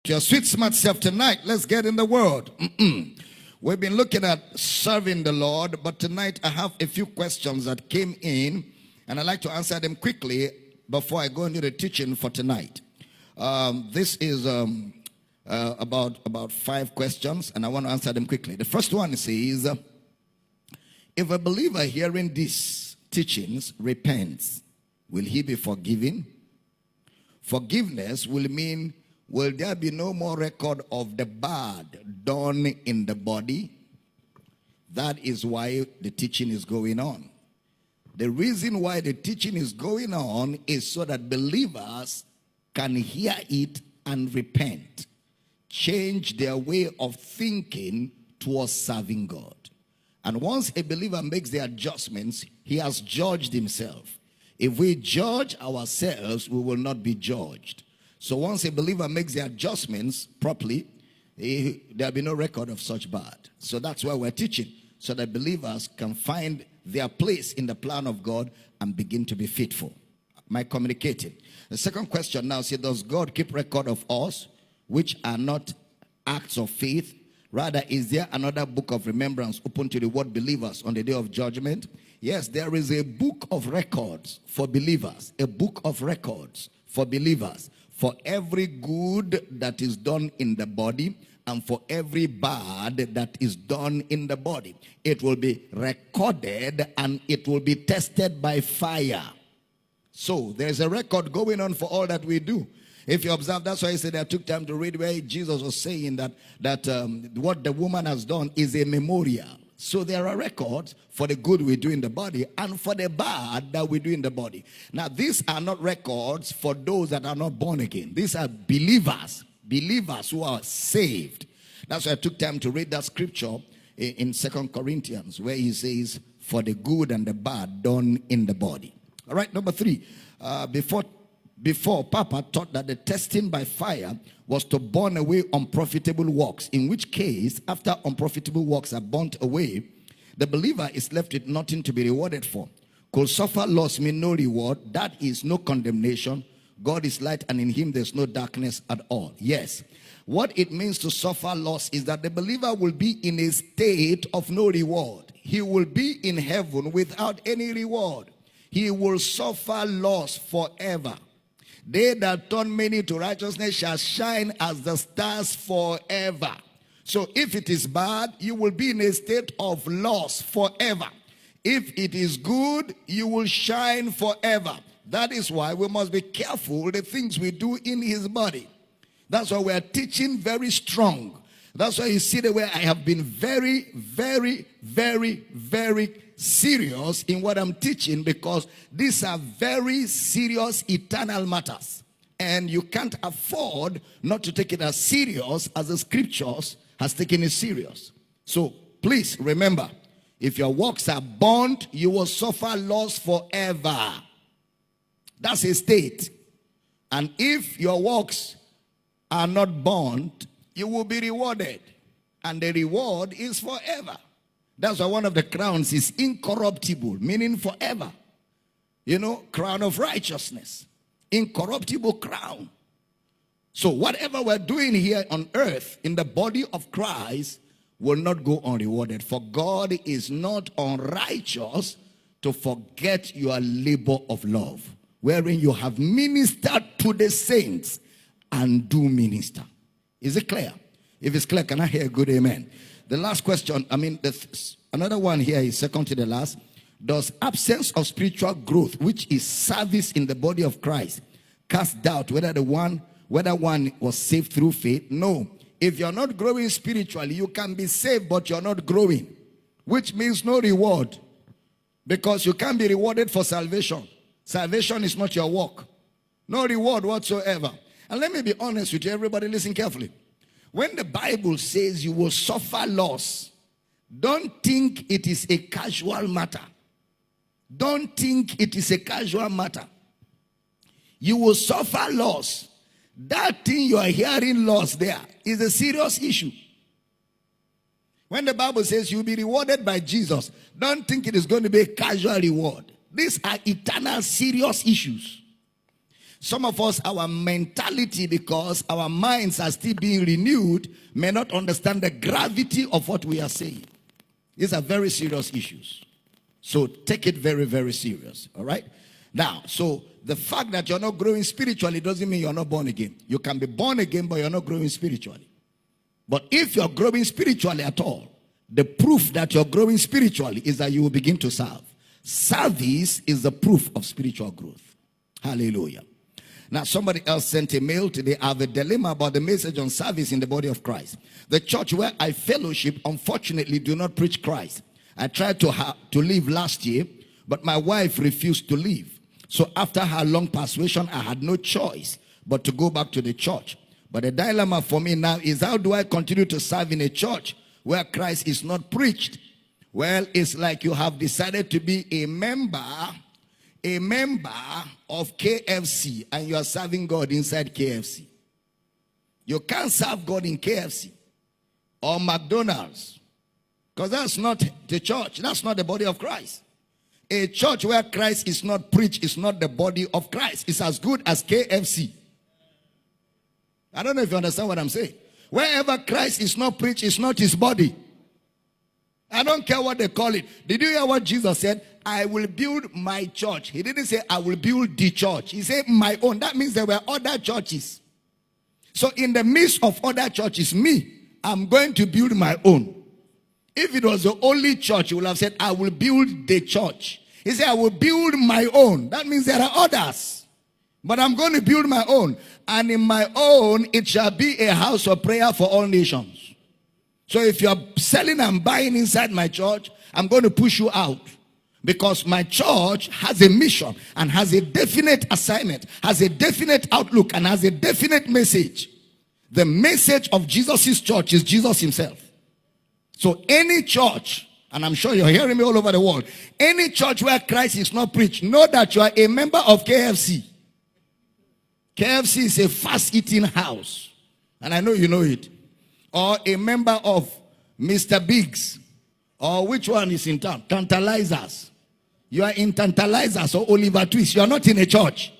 Your sweet smart self tonight. Let's get in the word. We've been looking at serving the Lord, but tonight I have a few questions that came in, and I'd like to answer them quickly before I go into the teaching for tonight. This is about 5 questions, and I want to answer them quickly. The first one says, if a believer hearing these teachings repents, will he be forgiven? Forgiveness will mean, will there be no more record of the bad done in the body? That is why the teaching is going on. The reason why the teaching is going on is so that believers can hear it and repent, change their way of thinking towards serving God. And once a believer makes the adjustments, he has judged himself. If we judge ourselves, we will not be judged. So once a believer makes the adjustments properly, there'll be no record of such bad. So that's why we're teaching, so that believers can find their place in the plan of God and begin to be faithful. Am I communicating? The second question now says, does God keep record of us, which are not acts of faith? Rather, is there another book of remembrance open to the word believers on the day of judgment? Yes, there is a book of records for believers. A book of records for believers. For every good that is done in the body and for every bad that is done in the body. It will be recorded and it will be tested by fire. So there's a record going on for all that we do. If you observe, that's why I said I took time to read where Jesus was saying that what the woman has done is a memorial. So there are records for the good we do in the body and for the bad that we do in the body. Now, these are not records for those that are not born again. These are believers who are saved. That's why I took time to read that scripture in 2 Corinthians, where he says, for the good and the bad done in the body. All right, number 3. Before, Papa taught that the testing by fire was to burn away unprofitable works, in which case, after unprofitable works are burnt away, the believer is left with nothing to be rewarded for. Could suffer loss mean no reward? That is no condemnation. God is light and in him there's no darkness at all. Yes. What it means to suffer loss is that the believer will be in a state of no reward. He will be in heaven without any reward. He will suffer loss forever. They that turn many to righteousness shall shine as the stars forever. So if it is bad, you will be in a state of loss forever. If it is good, you will shine forever. That is why we must be careful the things we do in his body. That's why we are teaching very strong. That's why you see the way I have been very, very, very, very serious in what I'm teaching, because these are very serious eternal matters. And you can't afford not to take it as serious as the scriptures has taken it serious. So please remember, if your works are burnt, you will suffer loss forever. That's a state. And if your works are not burnt, you will be rewarded. And the reward is forever. That's why one of the crowns is incorruptible, meaning forever. You know, crown of righteousness. Incorruptible crown. So whatever we're doing here on earth in the body of Christ will not go unrewarded. For God is not unrighteous to forget your labor of love, wherein you have ministered to the saints and do minister. Is it clear? If it's clear, can I hear a good amen? The last question, another one here is second to the last. Does absence of spiritual growth, which is service in the body of Christ, cast doubt whether one was saved through faith? No. If you're not growing spiritually, you can be saved, but you're not growing, which means no reward, because you can't be rewarded for salvation. Salvation is not your work. No reward whatsoever. And let me be honest with you, everybody listen carefully. When the Bible says you will suffer loss, don't think it is a casual matter. Don't think it is a casual matter. You will suffer loss. That thing you are hearing loss there is a serious issue. When the Bible says you'll be rewarded by Jesus, don't think it is going to be a casual reward. These are eternal serious issues. Some of us, our mentality, because our minds are still being renewed, may not understand the gravity of what we are saying. These are very serious issues. So take it very, very serious. All right? Now, so the fact that you're not growing spiritually doesn't mean you're not born again. You can be born again, but you're not growing spiritually. But if you're growing spiritually at all, the proof that you're growing spiritually is that you will begin to serve. Service is the proof of spiritual growth. Hallelujah. Now, somebody else sent a mail today. I have a dilemma about the message on service in the body of Christ. The church where I fellowship, unfortunately, do not preach Christ. I tried to leave last year, but my wife refused to leave. So after her long persuasion, I had no choice but to go back to the church. But the dilemma for me now is, how do I continue to serve in a church where Christ is not preached? Well, it's like you have decided to be a member of KFC, and you are serving God inside KFC. You can't serve God in KFC or McDonald's, because that's not the church. That's not the body of Christ. A church where Christ is not preached is not the body of Christ. It's as good as KFC. I don't know if you understand what I'm saying. Wherever Christ is not preached, it's not his body. I don't care what they call it. Did you hear what Jesus said? I will build my church. He didn't say I will build the church. He said my own. That means there were other churches. So in the midst of other churches, I'm going to build my own. If it was the only church, he would have said, I will build the church. He said, I will build my own. That means there are others. But I'm going to build my own. And in my own, it shall be a house of prayer for all nations. So if you're selling and buying inside my church, I'm going to push you out. Because my church has a mission and has a definite assignment, has a definite outlook, and has a definite message. The message of Jesus' church is Jesus himself. So any church, and I'm sure you're hearing me all over the world, any church where Christ is not preached, know that you are a member of KFC. KFC is a fast-eating house. And I know you know it. Or a member of Mr. Biggs. Or which one is in town? Tantalizers. You are in Tantalizers or Oliver Twist. You are not in a church.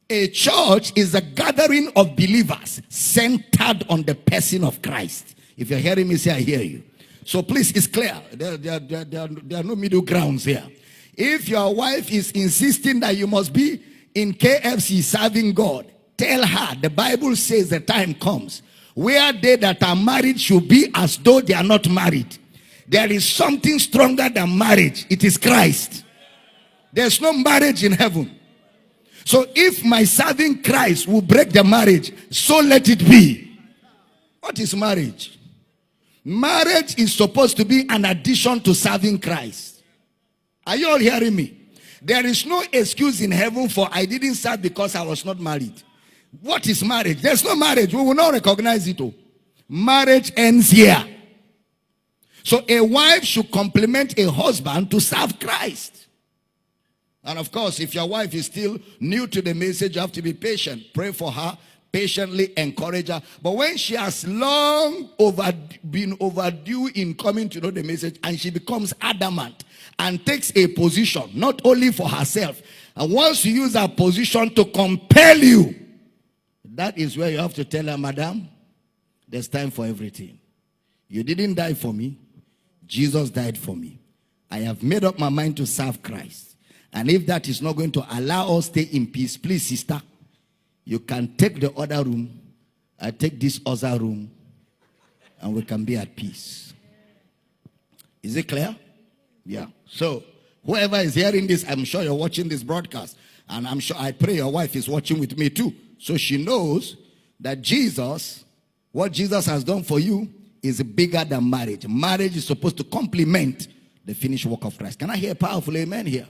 A church is a gathering of believers centered on the person of Christ. If you're hearing me say, I hear you. So please, it's clear. There are no middle grounds here. If your wife is insisting that you must be in KFC serving God, tell her the Bible says the time comes where they that are married should be as though they are not married. There is something stronger than marriage. It is Christ. There's no marriage in heaven. So if my serving Christ will break the marriage, so let it be. What is marriage? Marriage is supposed to be an addition to serving Christ. Are you all hearing me? There is no excuse in heaven for I didn't serve because I was not married. What is marriage? There's no marriage. We will not recognize it. Marriage ends here. So a wife should complement a husband to serve Christ. And of course, if your wife is still new to the message, you have to be patient. Pray for her. Patiently encourage her. But when she has long been overdue in coming to know the message, and she becomes adamant and takes a position, not only for herself, and wants to use her position to compel you, that is where you have to tell her, Madam, there's time for everything. You didn't die for me. Jesus died for me. I have made up my mind to serve Christ. And if that is not going to allow us to stay in peace, please, sister, you can take the other room. I take this other room. And we can be at peace. Is it clear? Yeah. So, whoever is hearing this, I'm sure you're watching this broadcast. And I'm sure, I pray your wife is watching with me too. So she knows that Jesus, what Jesus has done for you, is bigger than marriage. Marriage is supposed to complement the finished work of Christ. Can I hear a powerful amen here?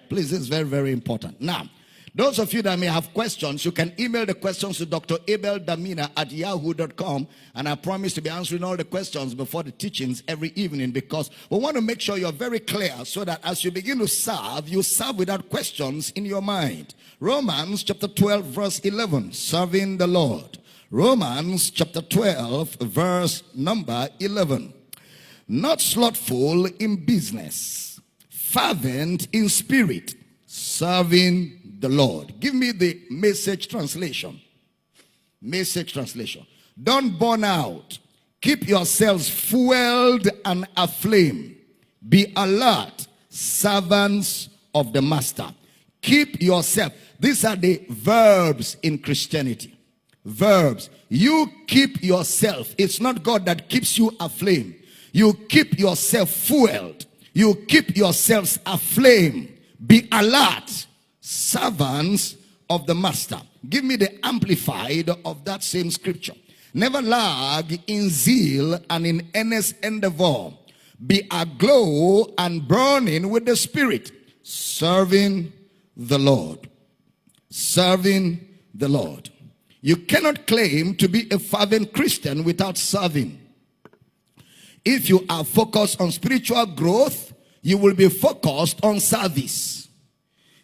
Please, this is very, very important. Now, those of you that may have questions, you can email the questions to Dr. Abel Damina at yahoo.com. And I promise to be answering all the questions before the teachings every evening, because we want to make sure you're very clear so that as you begin to serve, you serve without questions in your mind. Romans chapter 12 verse 11, serving the Lord. Romans chapter 12 verse number 11. Not slothful in business, fervent in spirit, serving the Lord. Give me the Message translation. Message translation. Don't burn out. Keep yourselves fueled and aflame. Be alert, servants of the Master. Keep yourself. These are the verbs in Christianity. Verbs. You keep yourself. It's not God that keeps you aflame. You keep yourself fueled. You keep yourselves aflame. Be alert, servants of the Master. Give me the Amplified of that same scripture. Never lag in zeal and in earnest endeavor. Be aglow and burning with the Spirit, serving the Lord. Serving the Lord. You cannot claim to be a fervent Christian without serving. If you are focused on spiritual growth, you will be focused on service.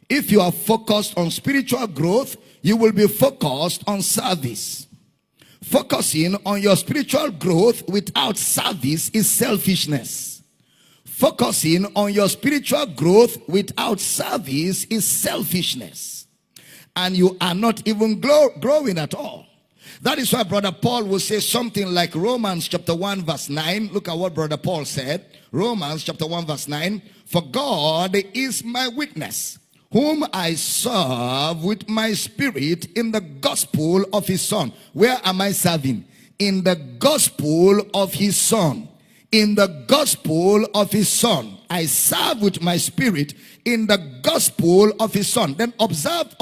If you are focused on spiritual growth, you will be focused on service. Focusing on your spiritual growth without service is selfishness. Focusing on your spiritual growth without service is selfishness. And you are not even growing at all. That is why Brother Paul will say something like Romans chapter 1 verse 9. Look at what Brother Paul said. Romans chapter 1 verse 9. For God is my witness, whom I serve with my spirit in the gospel of his Son. Where am I serving? In the gospel of his Son. In the gospel of his Son. I serve with my spirit in the gospel of his Son. Then observe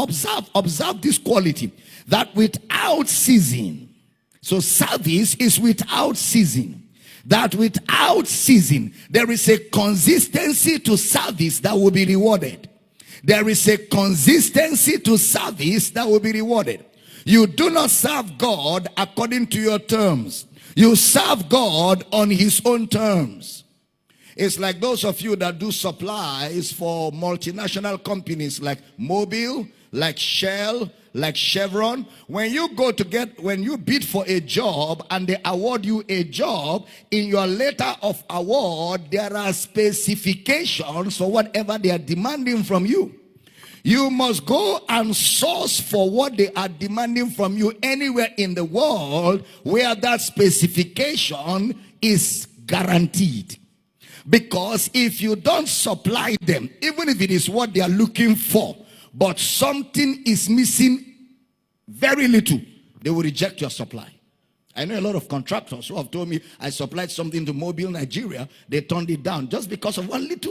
this quality. That without ceasing. So service is without ceasing. That without ceasing, there is a consistency to service that will be rewarded. There is a consistency to service that will be rewarded. You do not serve God according to your terms. You serve God on his own terms. It's like those of you that do supplies for multinational companies like Mobil, like Shell, like Chevron. When you bid for a job and they award you a job, in your letter of award, there are specifications for whatever they are demanding from you. You must go and source for what they are demanding from you anywhere in the world where that specification is guaranteed. Because if you don't supply them, even if it is what they are looking for, but something is missing very little, they will reject your supply. I know a lot of contractors who have told me I supplied something to Mobile, Nigeria. They turned it down just because of one little